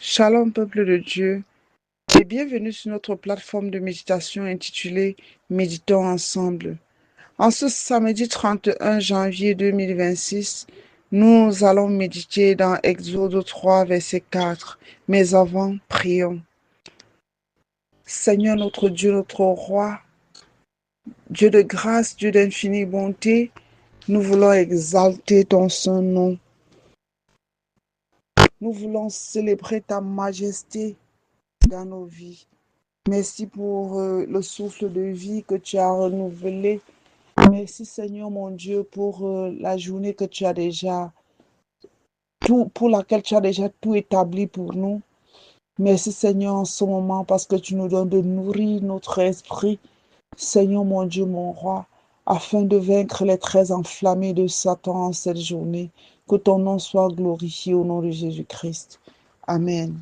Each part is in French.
Shalom peuple de Dieu et bienvenue sur notre plateforme de méditation intitulée Méditons ensemble. En ce samedi 31 janvier 2026, nous allons méditer dans Exode 3 verset 4. Mais avant, prions. Seigneur notre Dieu, notre roi, Dieu de grâce, Dieu d'infinie bonté, nous voulons exalter ton saint nom. Nous voulons célébrer ta majesté dans nos vies. Merci pour le souffle de vie que tu as renouvelé. Merci Seigneur mon Dieu pour la journée que tu as déjà, pour laquelle tu as déjà tout établi pour nous. Merci Seigneur en ce moment parce que tu nous donnes de nourrir notre esprit. Seigneur mon Dieu, mon roi, afin de vaincre les traits enflammés de Satan en cette journée. Que ton nom soit glorifié au nom de Jésus-Christ. Amen.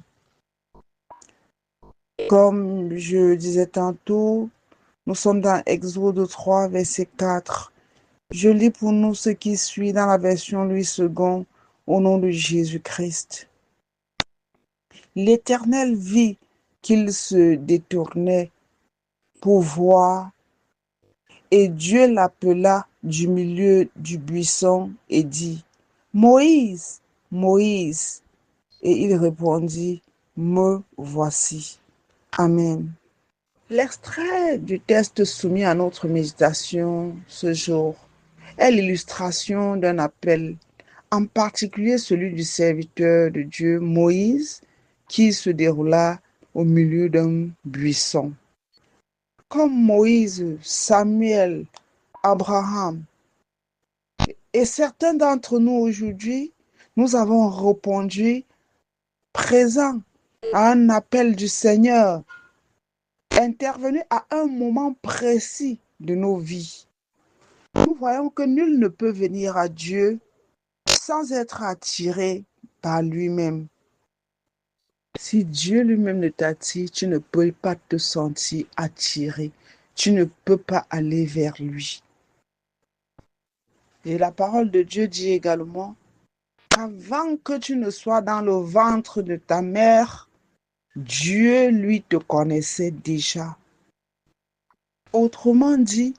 Comme je disais tantôt, nous sommes dans Exode 3, verset 4. Je lis pour nous ce qui suit dans la version Louis II, au nom de Jésus-Christ. L'Éternel vit qu'il se détournait pour voir, et Dieu l'appela du milieu du buisson et dit, Moïse, Moïse. Et il répondit, Me voici. Amen. L'extrait du texte soumis à notre méditation ce jour est l'illustration d'un appel, en particulier celui du serviteur de Dieu Moïse, qui se déroula au milieu d'un buisson. Comme Moïse, Samuel, Abraham et certains d'entre nous aujourd'hui, nous avons répondu présent à un appel du Seigneur, intervenu à un moment précis de nos vies. Nous voyons que nul ne peut venir à Dieu sans être attiré par lui-même. Si Dieu lui-même ne t'attire, tu ne peux pas te sentir attiré. Tu ne peux pas aller vers lui. Et la parole de Dieu dit également, avant que tu ne sois dans le ventre de ta mère, Dieu, lui, te connaissait déjà. Autrement dit,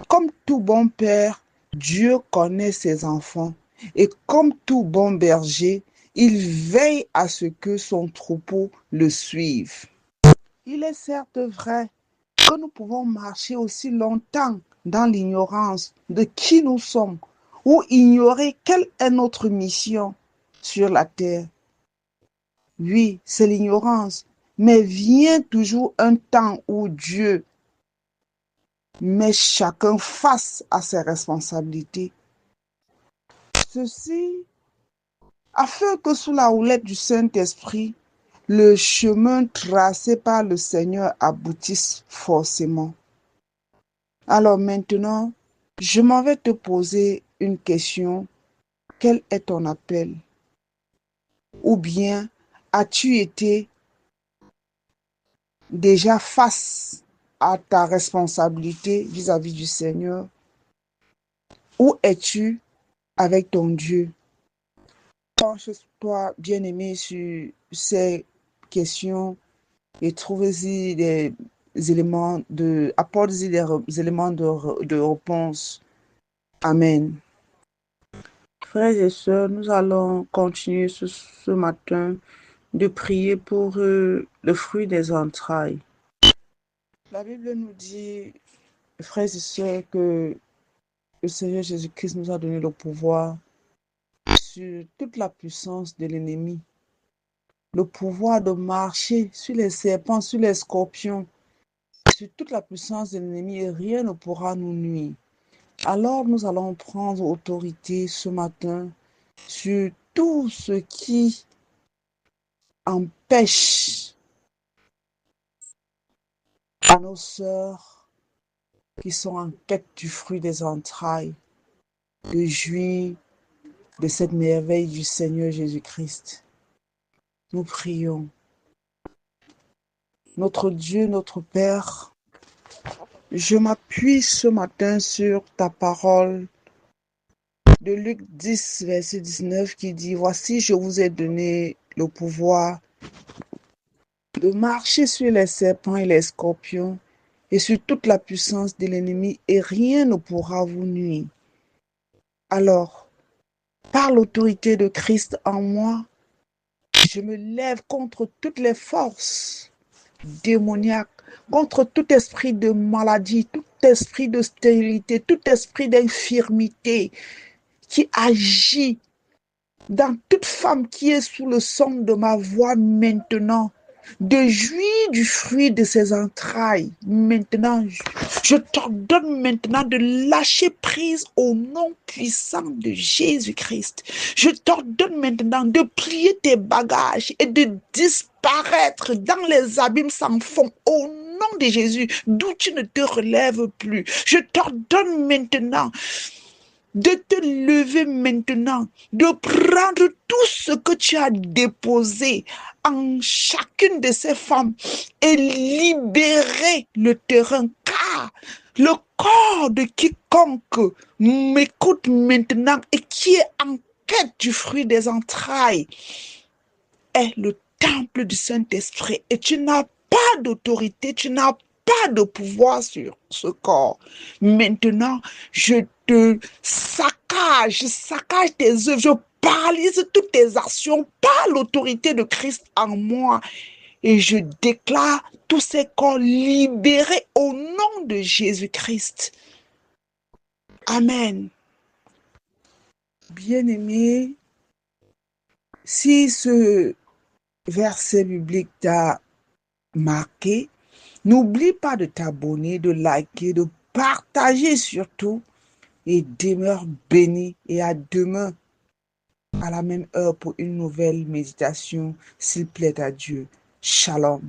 comme tout bon père, Dieu connaît ses enfants. Et comme tout bon berger, il veille à ce que son troupeau le suive. Il est certes vrai que nous pouvons marcher aussi longtemps dans l'ignorance de qui nous sommes ou ignorer quelle est notre mission sur la terre. Oui, c'est l'ignorance, mais vient toujours un temps où Dieu met chacun face à ses responsabilités. Ceci afin que sous la houlette du Saint-Esprit, le chemin tracé par le Seigneur aboutisse forcément. Alors maintenant, je m'en vais te poser une question. Quel est ton appel? Ou bien as-tu été déjà face à ta responsabilité vis-à-vis du Seigneur? Où es-tu avec ton Dieu? Penche-toi, bien-aimé, sur ces questions et trouve-y des éléments apporte-y des éléments de réponse. Amen. Frères et sœurs, nous allons continuer ce matin de prier pour le fruit des entrailles. La Bible nous dit, frères et sœurs, que le Seigneur Jésus-Christ nous a donné le pouvoir sur toute la puissance de l'ennemi, le pouvoir de marcher sur les serpents, sur les scorpions, sur toute la puissance de l'ennemi, et rien ne pourra nous nuire. Alors nous allons prendre autorité ce matin sur tout ce qui empêche à nos sœurs qui sont en quête du fruit des entrailles de jouir de cette merveille du Seigneur Jésus-Christ. Nous prions. Notre Dieu, notre Père, je m'appuie ce matin sur ta parole de Luc 10, verset 19 qui dit, Voici, je vous ai donné le pouvoir de marcher sur les serpents et les scorpions et sur toute la puissance de l'ennemi, et rien ne pourra vous nuire. Alors, par l'autorité de Christ en moi, je me lève contre toutes les forces démoniaques, contre tout esprit de maladie, tout esprit de stérilité, tout esprit d'infirmité qui agit dans toute femme qui est sous le son de ma voix maintenant, de jouir du fruit de ses entrailles. Maintenant, je t'ordonne maintenant de lâcher prise au nom puissant de Jésus-Christ. Je t'ordonne maintenant de plier tes bagages et de disparaître dans les abîmes sans fond au nom de Jésus, d'où tu ne te relèves plus. Je t'ordonne maintenant de te lever maintenant, de prendre tout ce que tu as déposé en chacune de ces femmes et libérer le terrain, car le corps de quiconque m'écoute maintenant et qui est en quête du fruit des entrailles est le temple du Saint-Esprit, et tu n'as pas d'autorité, tu n'as pas de pouvoir sur ce corps. Maintenant, je saccage tes œuvres, je paralyse toutes tes actions par l'autorité de Christ en moi, et je déclare tous ces corps libérés au nom de Jésus-Christ. Amen. Bien-aimé, si ce verset biblique t'a marqué, n'oublie pas de t'abonner, de liker, de partager surtout, et demeure béni, et à demain à la même heure pour une nouvelle méditation, s'il plaît à Dieu. Shalom.